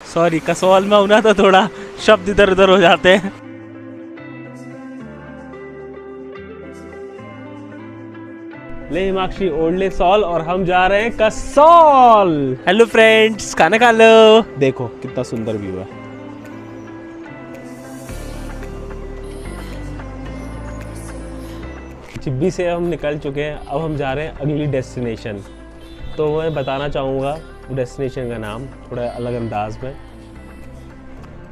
Sorry, Kasol में हूं ना तो थोड़ा शब्द इधर उधर हो जाते हैं। ले हिमाक्षी ओढ़ ले सॉल और हम जा रहे हैं कसौल। हेलो फ्रेंड्स, खाना खा लो। देखो कितना सुंदर व्यू है। चिब्बी से हम निकल चुके हैं, अब हम जा रहे हैं अगली डेस्टिनेशन। तो मैं बताना चाहूँगा डेस्टिनेशन का नाम थोड़ा अलग अंदाज में।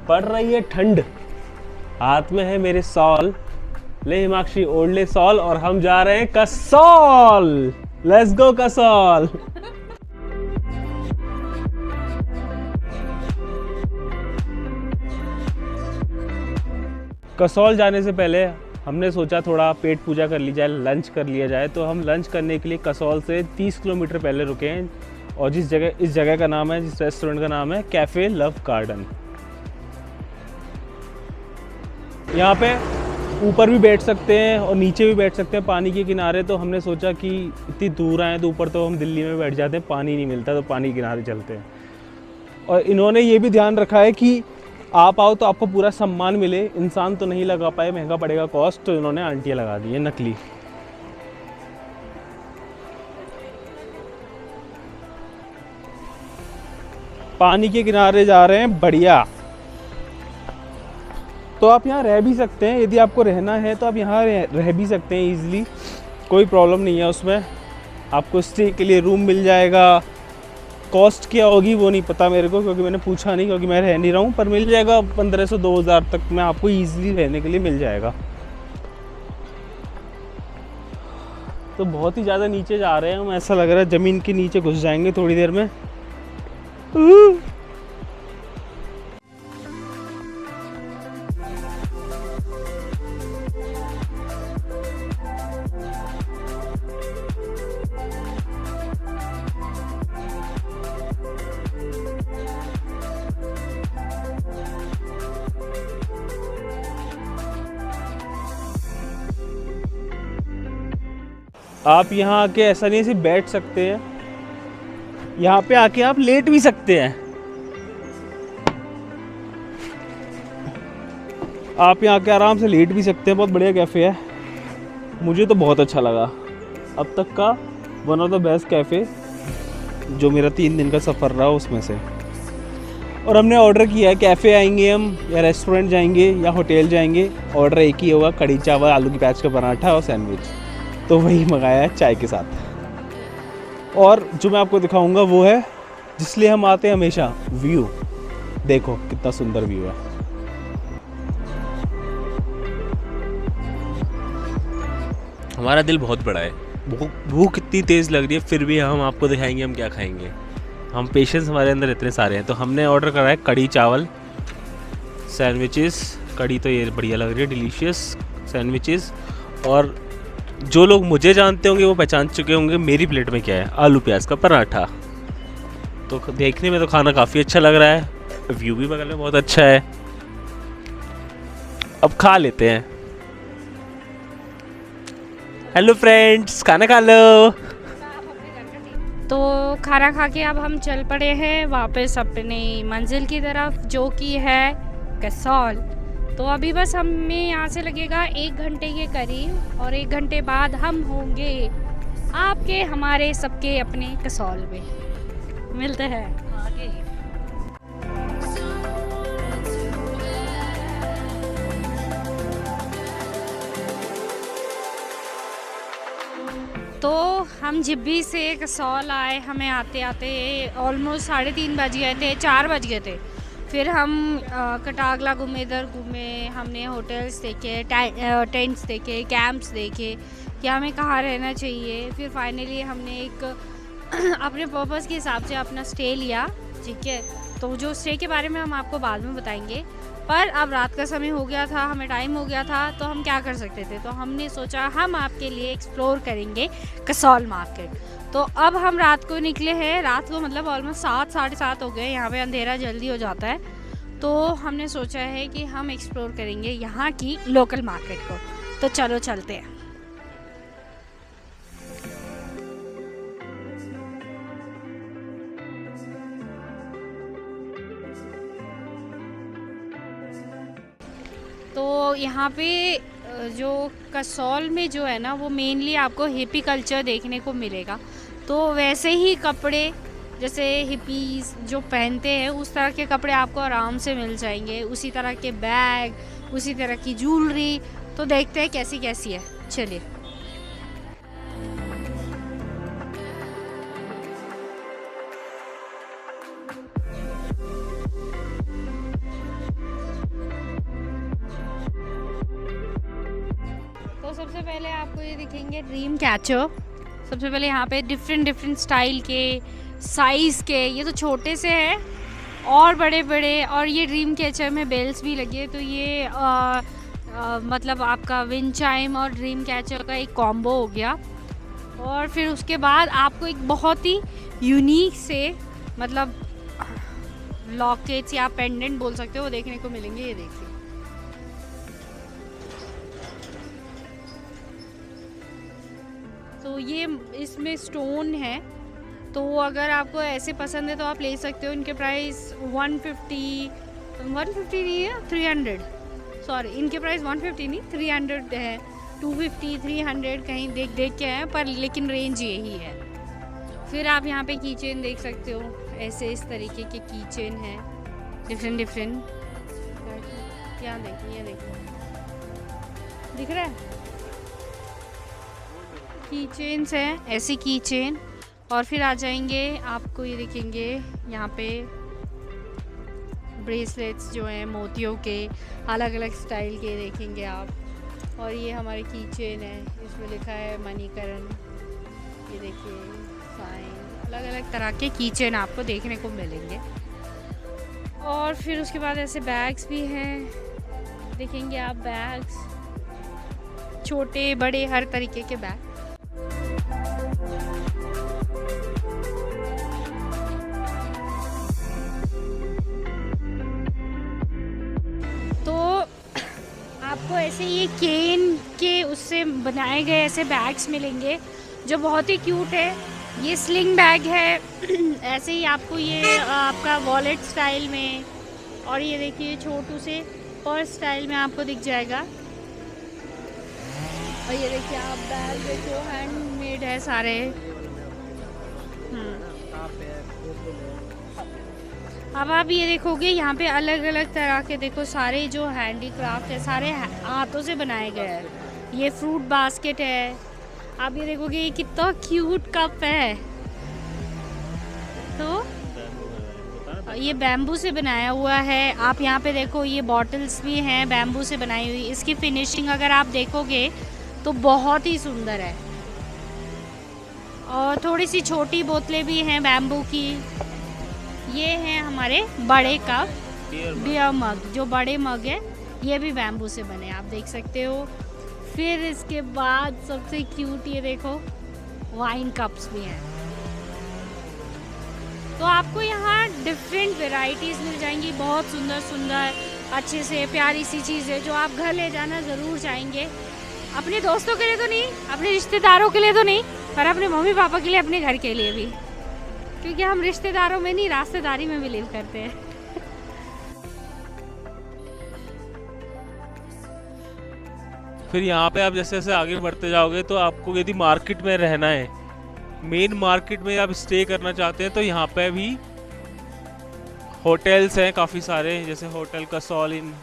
पड़ रही है ठंड, हाथ में है मेरे सॉल। ले हिमाक्षी ओढ़ ले सॉल और हम जा रहे हैं कसौल। Let's go Kasol. कसौल जाने से पहले हमने सोचा थोड़ा पेट पूजा कर ली जाए, लंच कर लिया जाए। तो हम लंच करने के लिए कसौल से 30 किलोमीटर पहले रुके हैं और इस जगह का नाम है, जिस रेस्टोरेंट का नाम है कैफ़े लव गार्डन। यहाँ पे ऊपर भी बैठ सकते हैं और नीचे भी बैठ सकते हैं पानी के किनारे। तो हमने सोचा कि इतनी दूर आए तो ऊपर तो हम दिल्ली में बैठ जाते हैं, पानी नहीं मिलता तो पानी के किनारे चलते हैं। और इन्होंने ये भी ध्यान रखा है कि आप आओ तो आपको पूरा सम्मान मिले। इंसान तो नहीं लगा पाए, महंगा पड़ेगा कॉस्ट, तो इन्होंने आंटियाँ लगा दी है नकली। पानी के किनारे जा रहे हैं, बढ़िया। तो आप यहाँ रह भी सकते हैं, यदि आपको रहना है तो आप यहाँ रह भी सकते हैं इजीली, कोई प्रॉब्लम नहीं है उसमें। आपको स्टे के लिए रूम मिल जाएगा। कॉस्ट क्या होगी वो नहीं पता मेरे को, क्योंकि मैंने पूछा नहीं, क्योंकि मैं रह नहीं रहा हूँ। पर मिल जाएगा 1500-2000 तक में आपको ईजिली रहने के लिए मिल जाएगा। तो बहुत ही ज़्यादा नीचे जा रहे हैं हम, ऐसा लग रहा है ज़मीन के नीचे घुस जाएंगे थोड़ी देर में। आप यहाँ आके ऐसा नहीं सिर्फ बैठ सकते हैं, यहाँ पे आके आप लेट भी सकते हैं। आप यहाँ आके आराम से लेट भी सकते हैं। बहुत बढ़िया कैफ़े है, मुझे तो बहुत अच्छा लगा। अब तक का one of the best cafe जो मेरा 3 दिन का सफ़र रहा उसमें से। और हमने ऑर्डर किया है, कैफ़े आएंगे हम या रेस्टोरेंट जाएंगे या होटल जाएंगे, ऑर्डर एक ही होगा, कढ़ी चावल, आलू की प्याज का पराठा और सैंडविच। तो वही मंगाया है चाय के साथ। और जो मैं आपको दिखाऊंगा वो है जिसलिए हम आते हैं हमेशा, व्यू। देखो कितना सुंदर व्यू है। हमारा दिल बहुत बड़ा है, भूख इतनी तेज़ लग रही है, फिर भी हम आपको दिखाएंगे हम क्या खाएंगे। हम पेशेंस हमारे अंदर इतने सारे हैं। तो हमने ऑर्डर करा है कढ़ी चावल, सैंडविचेस। कढ़ी तो ये बढ़िया लग रही है, डिलीशियस सैंडविचेस। और जो लोग मुझे जानते होंगे वो पहचान चुके होंगे मेरी प्लेट में क्या है, आलू प्याज का पराठा। तो देखने में तो खाना काफ़ी अच्छा लग रहा है, व्यू भी बगल में बहुत अच्छा है। अब खा लेते हैं। हेलो फ्रेंड्स, खाना खा लो। तो खाना खा के अब हम चल पड़े हैं वापस अपनी मंजिल की तरफ, जो कि है कसौल। तो अभी बस हमें यहाँ से लगेगा 1 घंटे के करीब, और 1 घंटे बाद हम होंगे आपके, हमारे सबके अपने कसौल में। मिलते हैं आगे। तो हम जिब्बी से कसौल आए, हमें आते आते ऑलमोस्ट 3:30 बज गए थे, 4 बज गए थे। फिर हम कटागला घूमे, इधर घूमे, हमने होटल्स देखे, टेंट्स देखे, कैंप्स देखे कि हमें कहाँ रहना चाहिए। फिर फाइनली हमने एक अपने पर्पस के हिसाब से अपना स्टे लिया, ठीक है। तो जो स्टे के बारे में हम आपको बाद में बताएंगे। पर अब रात का समय हो गया था, हमें टाइम हो गया था, तो हम क्या कर सकते थे। तो हमने सोचा हम आपके लिए एक्सप्लोर करेंगे कसौल मार्केट। तो अब हम रात को निकले हैं, रात को मतलब ऑलमोस्ट 7 साढ़े 7 हो गए। यहाँ पे अंधेरा जल्दी हो जाता है। तो हमने सोचा है कि हम एक्सप्लोर करेंगे यहाँ की लोकल मार्केट को। तो चलो चलते हैं। तो यहाँ पे जो कसौल में जो है ना वो मेनली आपको हिपी कल्चर देखने को मिलेगा। तो वैसे ही कपड़े जैसे हिपीज़ जो पहनते हैं उस तरह के कपड़े आपको आराम से मिल जाएंगे, उसी तरह के बैग, उसी तरह की ज्वेलरी। तो देखते हैं कैसी कैसी है, चलिए। तो सबसे पहले आपको ये दिखेंगे ड्रीम कैचर। सबसे पहले यहाँ पे डिफरेंट स्टाइल के, साइज़ के, ये तो छोटे से है और बड़े बड़े, और ये ड्रीम कैचर में बेल्स भी लगे। तो ये मतलब आपका विंड चाइम और ड्रीम कैचर का एक कॉम्बो हो गया। और फिर उसके बाद आपको एक बहुत ही यूनिक से मतलब लॉकेट्स या पेंडेंट बोल सकते हो वो देखने को मिलेंगे। ये देखिए, तो ये इसमें स्टोन है। तो अगर आपको ऐसे पसंद है तो आप ले सकते हो। इनके प्राइस 150 नहीं है, 300, सॉरी, इनके प्राइस 150 नहीं 300 है, 250 300 कहीं देख के हैं, पर लेकिन रेंज यही है। फिर आप यहाँ पे की चेन देख सकते हो, ऐसे इस तरीके के की चेन है डिफरेंट। यहाँ देखिए, ये देखिए, दिख रहा है, की चेन्स हैं, ऐसी की चेन। और फिर आ जाएंगे आपको ये दिखेंगे यहाँ पे ब्रेसलेट्स जो हैं मोतियों के, अलग अलग स्टाइल के देखेंगे आप। और ये हमारी की चेन है, इसमें लिखा है मणिकरण, ये देखिए साइन। अलग अलग तरह के की चेन आपको देखने को मिलेंगे। और फिर उसके बाद ऐसे बैग्स भी हैं, देखेंगे आप बैग्स, छोटे बड़े हर तरीके के बैग। तो आपको ऐसे ये केन के उससे बनाए गए ऐसे बैग्स मिलेंगे जो बहुत ही क्यूट है। ये स्लिंग बैग है ऐसे ही आपको ये आपका वॉलेट स्टाइल में, और ये देखिए छोटू से पर्स स्टाइल में आपको दिख जाएगा। और ये देखिए आप बैग देखो, हैंडमेड है सारे। अब आप ये देखोगे यहाँ पे अलग अलग तरह के, देखो सारे जो हैंडीक्राफ्ट है सारे हाथों से बनाए गए हैं। ये फ्रूट बास्केट है, आप ये देखोगे ये कितना क्यूट कप है। तो ये बैम्बू से बनाया हुआ है। आप यहाँ पे देखो ये बॉटल्स भी हैं बैम्बू से बनाई हुई। इसकी फिनिशिंग अगर आप देखोगे तो बहुत ही सुंदर है। और थोड़ी सी छोटी बोतलें भी हैं बैम्बू की। ये हैं हमारे बड़े कप, बियर मग, जो बड़े मग है ये भी बैम्बू से बने, आप देख सकते हो। फिर इसके बाद सबसे क्यूट ये देखो वाइन कप्स भी हैं। तो आपको यहाँ डिफरेंट वेराइटीज़ मिल जाएंगी, बहुत सुंदर सुंदर अच्छे से प्यारी सी चीज़ें जो आप घर ले जाना ज़रूर चाहेंगे। अपने दोस्तों के लिए तो नहीं, अपने रिश्तेदारों के लिए तो नहीं, पर अपने मम्मी पापा के लिए, अपने घर के लिए भी, क्योंकि हम रिश्तेदारों में नहीं रास्तेदारी में बिलीव करते हैं। फिर यहाँ पे आप जैसे जैसे आगे बढ़ते जाओगे तो आपको यदि मार्केट में रहना है, मेन मार्केट में आप स्टे करना चाहते हैं, तो यहाँ पे भी होटल्स हैं काफ़ी सारे, जैसे होटल कसौल इन।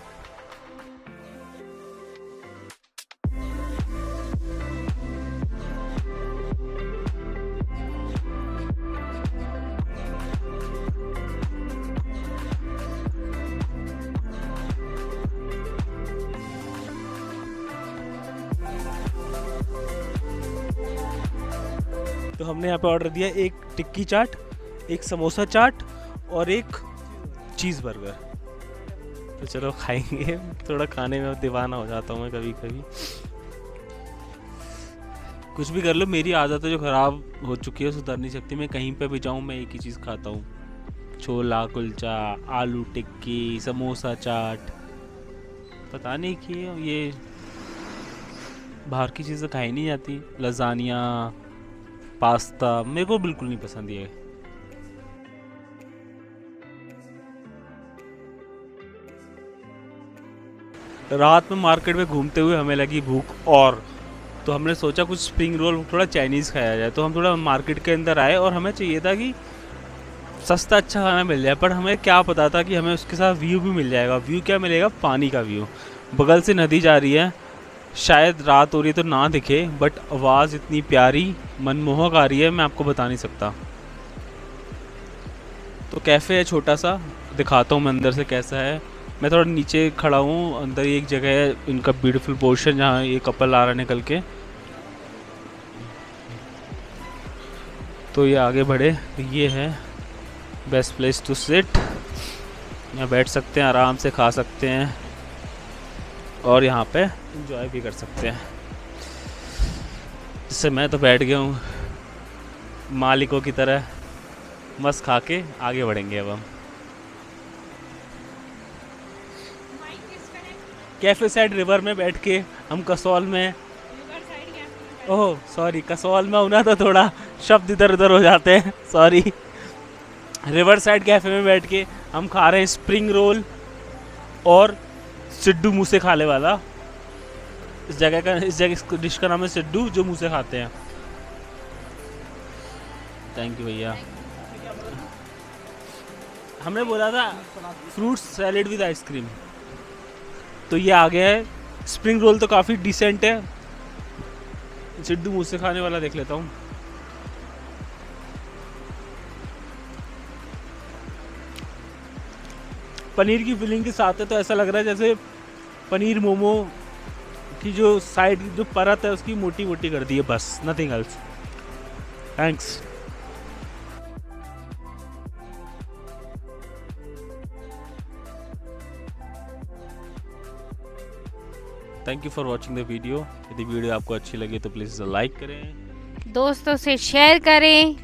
तो हमने यहाँ पे ऑर्डर दिया एक टिक्की चाट, एक समोसा चाट और एक चीज़ बर्गर। तो चलो खाएंगे, थोड़ा खाने में दीवाना हो जाता हूँ मैं कभी कभी। कुछ भी कर लो, मेरी आदत है जो ख़राब हो चुकी है सुधर नहीं सकती। मैं कहीं पे भी जाऊँ मैं एक ही चीज़ खाता हूँ, छोला कुलचा, आलू टिक्की, समोसा चाट। पता नहीं कि ये बाहर की चीज़ें खाई नहीं जाती। लजानिया, पास्ता मेरे को बिल्कुल नहीं पसंद ये। रात में मार्केट में घूमते हुए हमें लगी भूख, और तो हमने सोचा कुछ स्प्रिंग रोल थोड़ा चाइनीज़ खाया जाए। तो हम थोड़ा मार्केट के अंदर आए और हमें चाहिए था कि सस्ता अच्छा खाना मिल जाए, पर हमें क्या पता था कि हमें उसके साथ व्यू भी मिल जाएगा। व्यू क्या मिलेगा? पानी का व्यू। बगल से नदी जा रही है, शायद रात हो रही है तो ना दिखे, बट आवाज़ इतनी प्यारी मनमोहक आ रही है, मैं आपको बता नहीं सकता। तो कैफ़े है छोटा सा, दिखाता हूँ मैं अंदर से कैसा है। मैं थोड़ा नीचे खड़ा हूँ, अंदर एक जगह है इनका ब्यूटीफुल पोर्शन जहाँ ये कपल आ रहा है निकल के। तो ये आगे बढ़े, ये है बेस्ट प्लेस टू सिट। यहाँ बैठ सकते हैं, आराम से खा सकते हैं और यहाँ पे एंजॉय भी कर सकते हैं। जिससे मैं तो बैठ गया हूँ मालिकों की तरह, मस्त खा के आगे बढ़ेंगे अब हम। कैफे साइड रिवर में बैठ के हम कसौल में, ओह सॉरी, कसौल में होना तो थोड़ा शब्द इधर उधर हो जाते हैं, सॉरी। रिवर साइड कैफ़े में बैठ के हम खा रहे हैं स्प्रिंग रोल और सिड्डू मुँह से खाने वाला। इस जगह डिश का नाम है सिड्डू, जो मुँह से खाते हैं। थैंक यू भैया। हमने बोला था फ्रूट सैलेड विद आइसक्रीम, तो ये आ गया है। स्प्रिंग रोल तो काफ़ी डिसेंट है, सिड्डू मुँह से खाने वाला देख लेता हूँ। पनीर की फिलिंग के साथ है, तो ऐसा लग रहा है जैसे पनीर मोमो की जो साइड जो परत है उसकी मोटी मोटी कर दी है, बस, nothing else. Thanks. Thank you for watching the video. यदि वीडियो आपको अच्छी लगी तो प्लीज़ लाइक करें, दोस्तों से शेयर करें,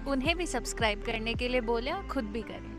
उन्हें भी सब्सक्राइब करने के लिए बोले और खुद भी करें।